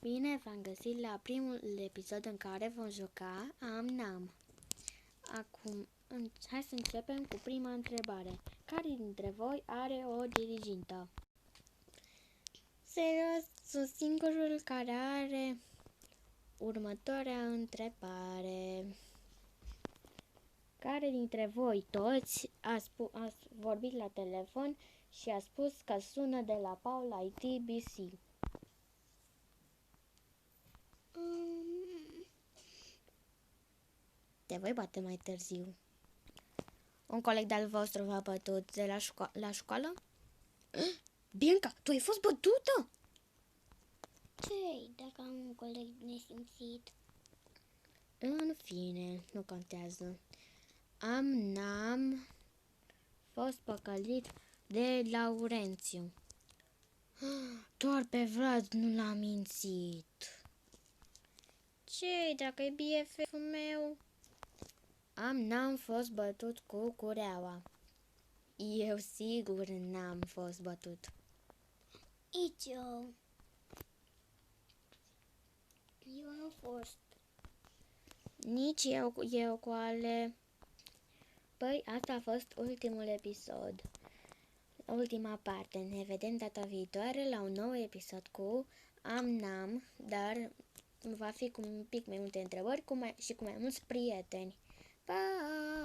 Bine v-am găsit la primul episod în care vom juca Am-Nam. Acum, hai să începem cu prima întrebare. Care dintre voi are o dirigintă? Serios, sunt singurul care are următoarea întrebare. Care dintre voi toți ați vorbit la telefon și a spus că sună de la Paula ITBC? Te voi bate mai târziu. Un coleg de-al vostru v-a bătut de la școală? Bianca, tu ai fost bătută? Ce-i dacă am un coleg nesimțit? În fine, nu contează. Am-Nam fost păcălit de Laurențiu. Doar pe Vlad nu l-a mințit. Ce-i dacă e BFF-ul meu? Am-Nam fost bătut cu cureaua. Eu sigur n-am fost bătut. Nici eu. Eu nu fost. Nici eu cu ale. Păi, asta a fost ultimul episod. Ultima parte. Ne vedem data viitoare la un nou episod cu Am-Nam, dar va fi cu un pic mai multe întrebări și cu mai mulți prieteni. Pa!